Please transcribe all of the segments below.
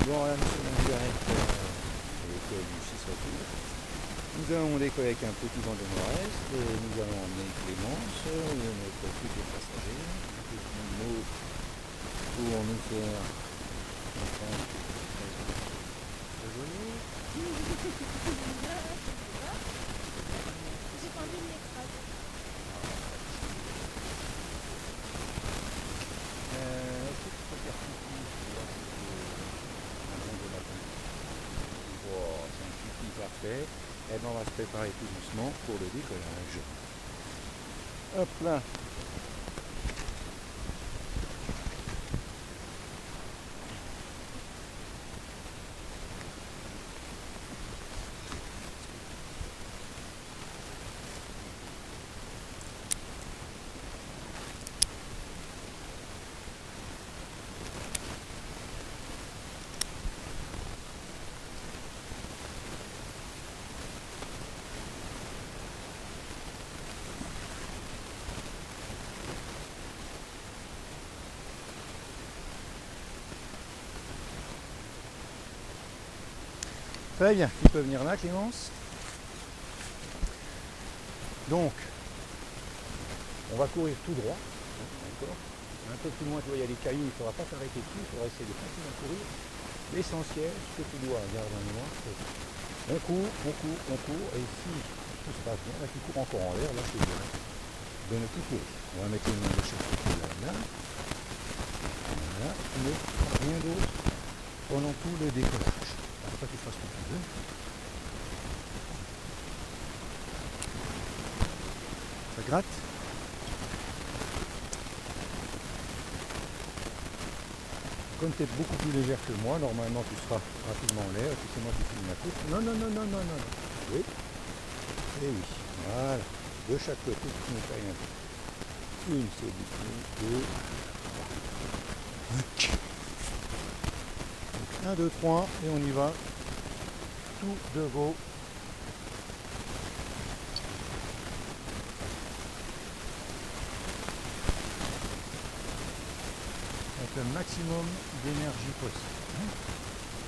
Bon, là, nous sommes en direct à l'école du Chissois-Tour. Nous allons décoller avec un petit vent de nord-est. Nous allons emmener Clémence, notre futur passager. Un petit mot pour nous faire comprendre que c'est très joli. J'ai pas envie de m'écraser. Est-ce que tu peux faire pipi pour voir si c'est un bon de matin? Oh, c'est un pipi parfait. Et bien on va se préparer tout doucement pour le décollage. Hop là. Très bien, tu peux venir là Clémence. Donc, on va courir tout droit, d'accord. Un peu plus loin, tu vois, il y a des cailloux, il ne faudra pas t'arrêter dessus, il faudra essayer de continuer à courir. L'essentiel, ce que tu dois garder en mémoire, c'est on court, et si tout se passe bien, là tu cours encore en l'air, là je te dirais de ne plus courir. On va mettre une main de chaque côté là. Voilà, tu ne feras rien d'autre pendant tout le décollage. Après tu fasses ce que tu veux. Ça gratte. Comme tu es beaucoup plus légère que moi, normalement tu seras rapidement en l'air, et puis c'est moi qui filme la course. Non. Oui. Et oui. Voilà. De chaque côté, tu ne fais rien. Une, c'est du coup, deux. Ok. Donc 1, 2, 3, et on y va. Tout de go. Avec le maximum d'énergie possible.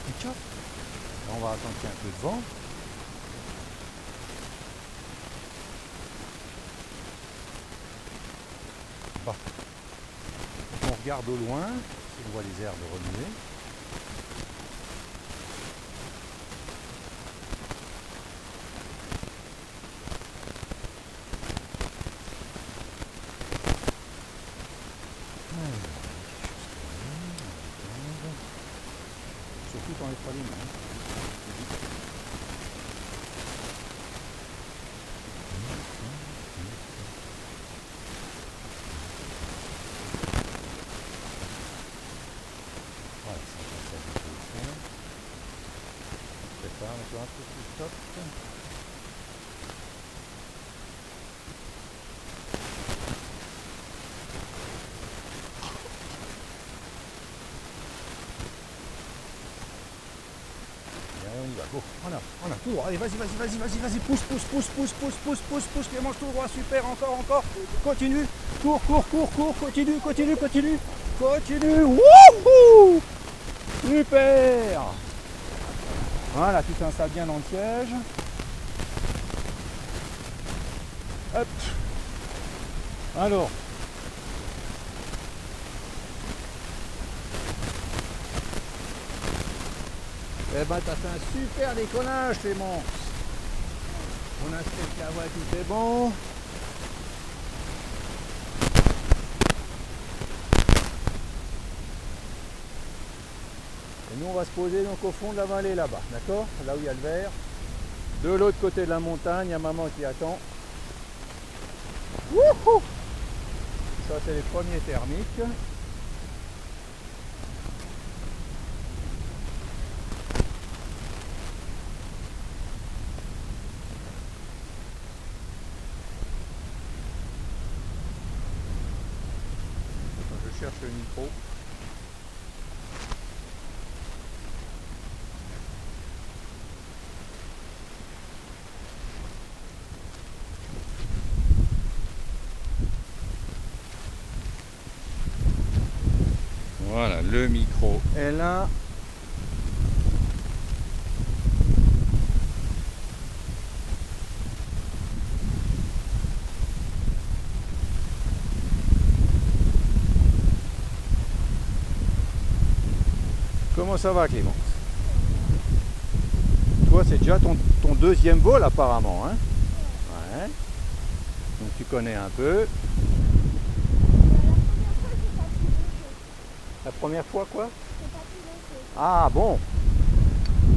Et là, on va attendre qu'il y ait un peu de vent. Bon. Donc on regarde au loin, on voit les herbes remuer. Surtout quand les pas les mains. Voilà, ça passe à peu près. Prépare, tu vois, un peu plus stop. On y va, go, on a, tout droit, allez, vas-y, pousse, Clémence, tout droit, super, encore, continue, cours, continue, wouhou, super, voilà, tu t'installes bien dans le siège, hop, alors, eh ben t'as fait un super décollage Clémence. On inspecte la voie, tout est bon. Et nous on va se poser donc au fond de la vallée là-bas, d'accord? Là où il y a le vert. De l'autre côté de la montagne, il y a maman qui attend. Wouhou! Ça c'est les premiers thermiques. Je cherche le micro. Voilà, le micro est là. Comment ça va, Clémence? Toi, c'est déjà ton deuxième vol apparemment, hein? Ouais. Donc tu connais un peu. La première fois quoi? Ah bon.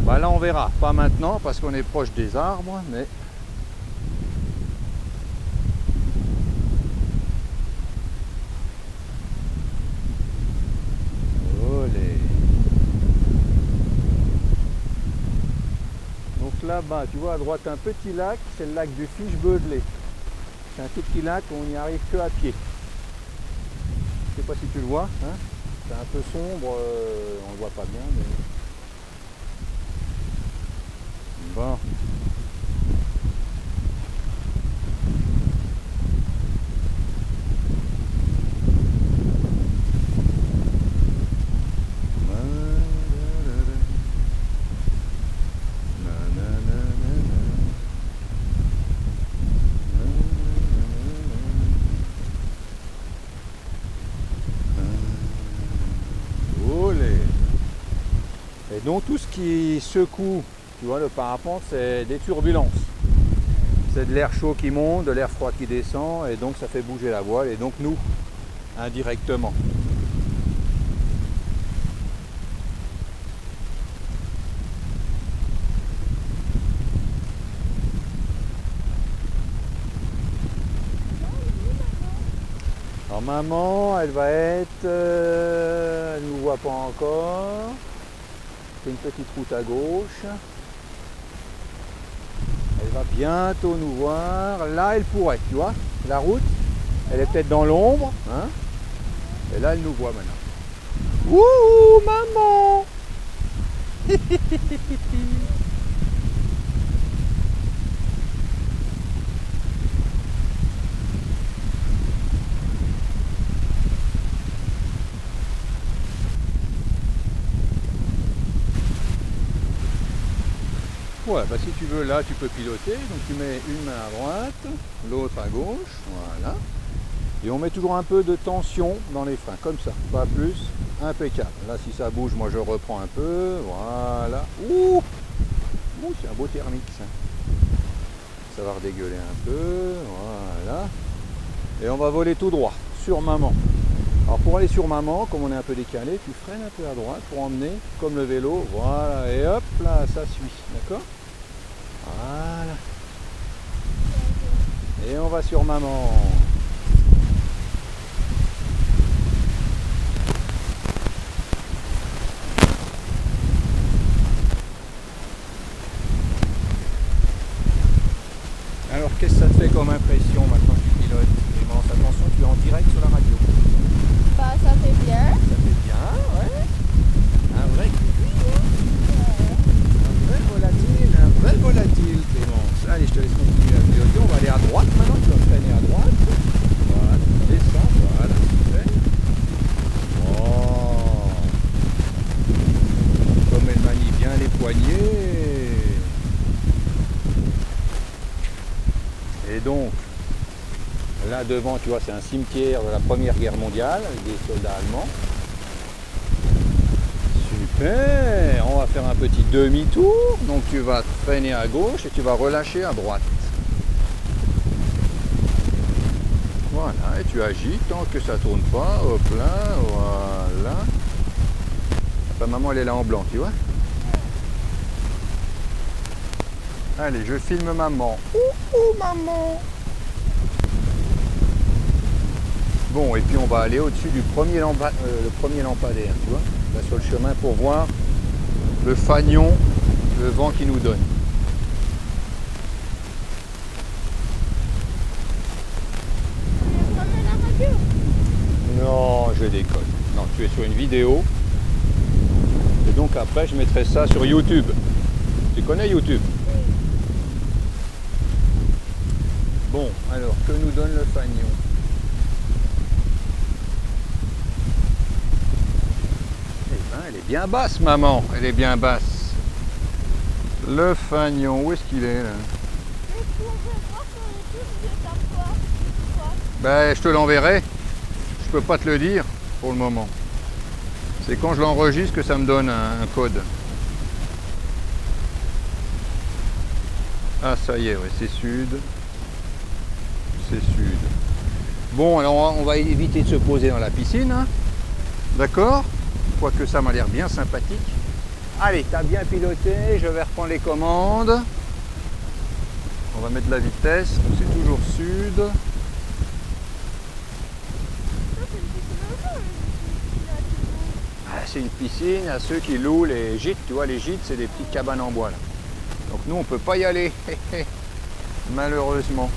Bah là on verra. Pas maintenant parce qu'on est proche des arbres, mais... Olé. Donc là-bas, tu vois à droite un petit lac, c'est le lac du Fischbödle. C'est un tout petit lac où on n'y arrive que à pied. Je sais pas si tu le vois, hein? C'est un peu sombre, on le voit pas bien, mais... Bon. Et donc tout ce qui secoue, tu vois, le parapente, c'est des turbulences. C'est de l'air chaud qui monte, de l'air froid qui descend, et donc ça fait bouger la voile, et donc nous, indirectement. Alors maman, elle va être... elle ne nous voit pas encore. C'est une petite route à gauche. Elle va bientôt nous voir. Là, elle pourrait, tu vois. La route, elle est peut-être dans l'ombre. Hein, et là, elle nous voit maintenant. Wouhou, maman. Ouais, bah si tu veux, là, tu peux piloter. Donc tu mets une main à droite, l'autre à gauche. Voilà. Et on met toujours un peu de tension dans les freins, comme ça. Pas plus. Impeccable. Là, si ça bouge, moi, je reprends un peu. Voilà. Ouh, c'est un beau thermique, ça. Ça va redégueuler un peu. Voilà. Et on va voler tout droit, sur maman. Alors pour aller sur maman, comme on est un peu décalé, tu freines un peu à droite pour emmener comme le vélo. Voilà, et hop, là, ça suit. D'accord? Voilà. Et on va sur maman. Alors qu'est-ce que ça te fait comme impression maintenant que tu pilotes? Clémence, attention, tu es en direct sur la radio. Bah ça fait bien. Ça fait bien, ouais. Un vrai cuicui, hein? Un vrai volatile, Clémence. Allez, je te laisse continuer à piloter. On va aller à droite maintenant, tu vas freiner à droite. Voilà, descends, voilà, super. Oh. Comme elle manie bien les poignets. Et donc, là devant, tu vois, c'est un cimetière de la Première Guerre mondiale avec des soldats allemands. Super, on va faire un petit demi-tour. Donc tu vas freiner à gauche et tu vas relâcher à droite. Voilà, et tu agites tant que ça tourne pas. Hop là, voilà. Ta maman, elle est là en blanc, tu vois. Allez, je filme maman. Ouh, maman. Bon, et puis on va aller au-dessus du premier lampadaire, tu vois, là sur le chemin pour voir le fanion, le vent qui nous donne. On est comme à la radio. Non, je déconne. Non, tu es sur une vidéo. Et donc après, je mettrai ça sur YouTube. Tu connais YouTube? Bon, alors, que nous donne le fanion? Eh ben, elle est bien basse, maman. Elle est bien basse. Le fanion, où est-ce qu'il est, là? Mais si on veut voir sur YouTube, je vais faire quoi? Ben, je te l'enverrai. Je peux pas te le dire pour le moment. C'est quand je l'enregistre que ça me donne un code. Ah ça y est, ouais, c'est sud. C'est sud. Bon, alors on va éviter de se poser dans la piscine. Hein. D'accord? Quoique ça m'a l'air bien sympathique. Allez, t'as bien piloté, je vais reprendre les commandes. On va mettre de la vitesse, c'est toujours sud. Ça, c'est une piscine à eau, Ah, c'est une piscine à ceux qui louent les gîtes. Tu vois, les gîtes, c'est des petites cabanes en bois là. Donc nous, on peut pas y aller, malheureusement.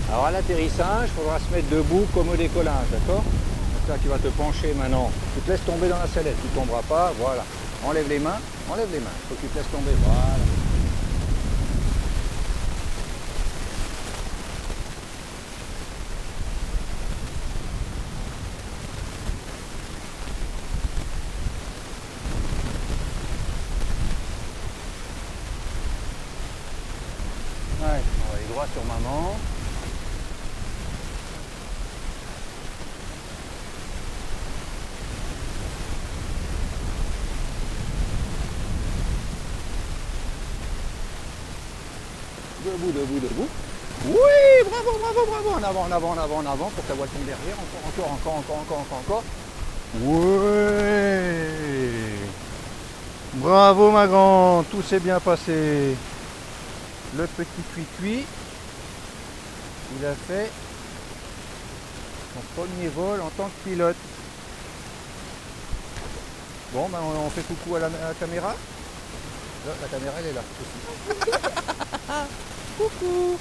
Alors à l'atterrissage, il faudra se mettre debout comme au décollage, d'accord? Donc là tu vas te pencher maintenant, tu te laisses tomber dans la sellette, tu ne tomberas pas, voilà. Enlève les mains, il faut que tu te laisses tomber, voilà. Ouais, on va aller droit sur maman. Debout, debout, debout. Oui, bravo, bravo, bravo. En avant, en avant, en avant, en avant, pour que ta voile tombe derrière. Encore. Ouais. Bravo, ma grande. Tout s'est bien passé. Le petit cuit-cuit, il a fait son premier vol en tant que pilote. Bon, ben on fait coucou à la caméra. Là, la caméra, elle est là aussi. Coucou.